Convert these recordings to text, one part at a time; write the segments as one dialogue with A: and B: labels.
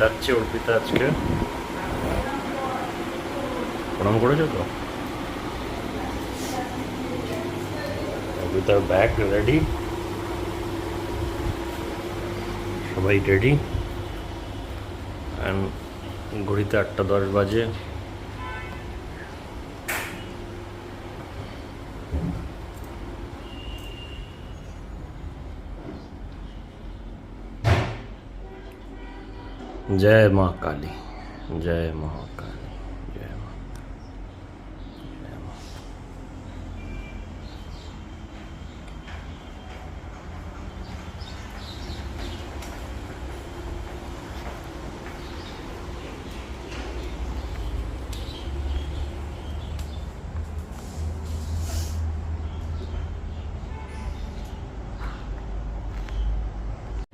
A: যাচ্ছে অর্পিতা আজকে। প্রণাম করেছো তো? অর্পিতার ব্যাগ রেডি, সবাই রেডি। অ্যান্ড ঘড়িতে 8:10 বাজে। जय माँ काली, जय माँ काली, जय माँ, जय माँ।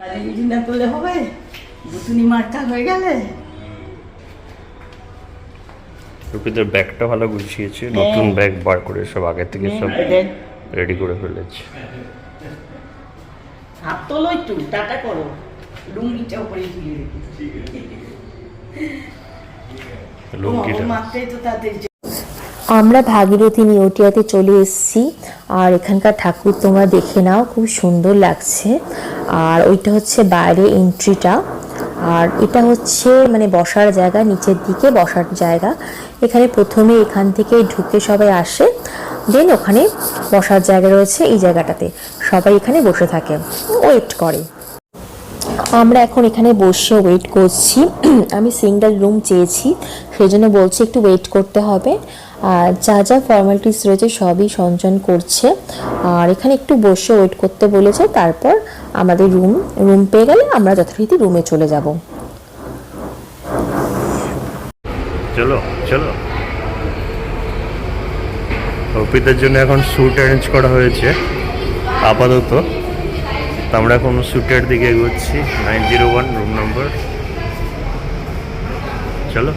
B: কালী বিধি না করলে হবে? বুতুনি মার্কা হয়ে গেলে।
A: অর্পিতার ব্যাগটা ভালো গুছিয়েছে, নতুন ব্যাগ বার করে সব আগে থেকে সব রেডি করে ফেলেছে।
B: হাত তোলো একটু, টাটা করো, লুঙ্গিটা উপরে ঝুলিয়ে রেখেছি।
A: লুঙ্গিটা
B: মাত্রাই তো তাদের।
C: আমরা ভাগীরথী নিউটিয়াতে চলে এসেছি। আর এখানকার ঠাকুর তোমরা দেখে নাও, খুব সুন্দর লাগছে। আর ওইটা হচ্ছে বাইরে এন্ট্রিটা, আর এটা হচ্ছে মানে বসার জায়গা, নিচের দিকে বসার জায়গা। এখানে প্রথমে এখান থেকে ঢুকে সবাই আসে, দেন ওখানে বসার জায়গা রয়েছে। এই জায়গাটাতে সবাই এখানে বসে থাকে, ওয়েট করে। আমরা এখন এখানে বসে ওয়েট করছি। আমি সিঙ্গেল রুম চেয়েছি, সেই জন্য বলছি একটু ওয়েট করতে হবে। আর যা যা ফর্মালিটিস রয়েছে সবই সঞ্চয়ন করছে। আর এখানে একটু বসে ওয়েট করতে বলেছে, তারপর আমাদের রুম পেয়ে গেলে আমরা যথারীতি রুমে চলে যাব।
A: চলো চলো। অর্পিতার জন্য এখন স্যুট অ্যারেঞ্জ করা হয়েছে আপাতত। তো আমরা এখন স্যুটের দিকে এগোচ্ছি। 901 রুম নম্বর। চলো।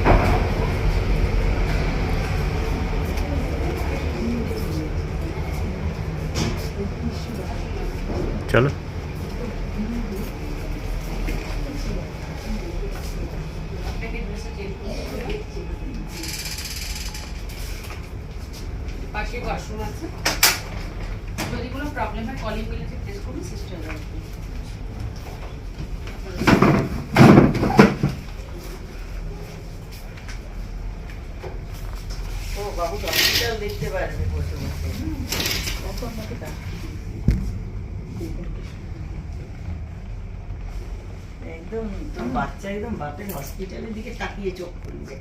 A: চলো।
D: পাশে ওয়াশরুম আছে, যদি কোনো প্রবলেম হয় কলিং বেলে চেক করুন, সিস্টার আসবে।
B: ও বাবু ডক্টরটাও দেখতে পারবে বসে বসে। একদম তোর বাচ্চা একদম বাপের হসপিটালের দিকে তাকিয়ে চোখ খুলছে।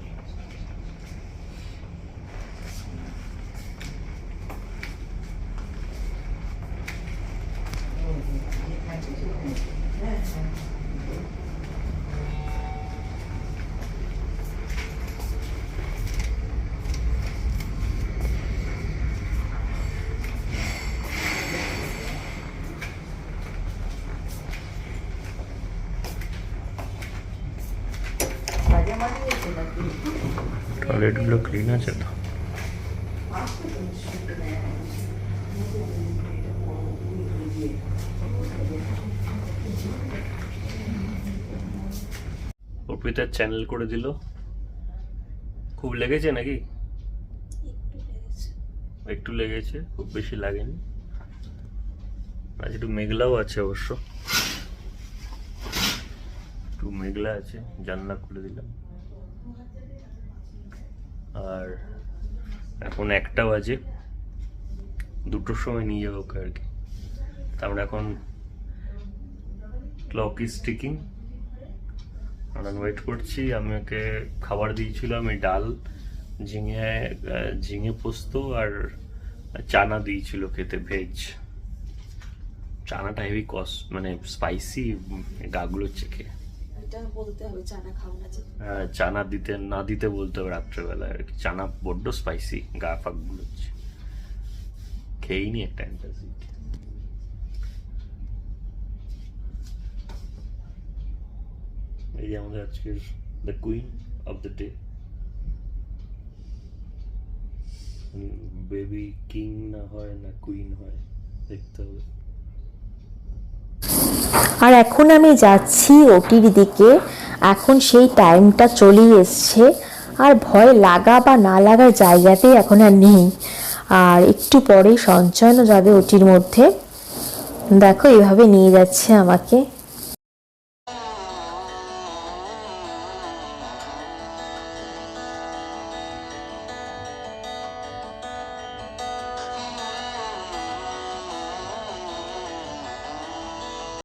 A: টয়লেটগুলো ক্লিন আছে তো? অর্পিতার চ্যানেল করে দিল। খুব লেগেছে নাকি? একটু লেগেছে, খুব বেশি লাগেনি। আজ একটু মেঘলাও আছে অবশ্য, একটু মেঘলা আছে। জানলা খুলে দিলাম। আর এখন 1টা বাজে, 2টোর সময় নিয়ে যাবো ওকে আর কি। আমরা এখন ক্লক ইজ টিকিং, আমরা ওয়েট করছি। আমি ওকে খাবার দিয়েছিলাম, এই ডাল, ঝিঙে পোস্ত আর চানা দিয়েছিল খেতে, ভেজ। চানাটা হেভি মানে স্পাইসি, গাগুলো চেখে। চানা দিতে না দিতে বলতে হবে রাত্রেবেলা আর কি। চানা বড্ড স্পাইসি, গা ফাক গুলোচ্ছে। খেয়েই একটা অ্যান্টাসিড। এই যে আমাদের আজকের the queen of the day. Baby king না হয় না কুইন হয়, দেখতে হবে।
C: আর এখন আমি যাচ্ছি ওটির দিকে। এখন সেই টাইমটা চলেই এসছে, আর ভয় লাগা বা না লাগার জায়গাতেই এখন আর নেই। আর একটু পরে সঞ্চয়নও যাবে ওটির মধ্যে। দেখো এভাবে নিয়ে যাচ্ছে আমাকে।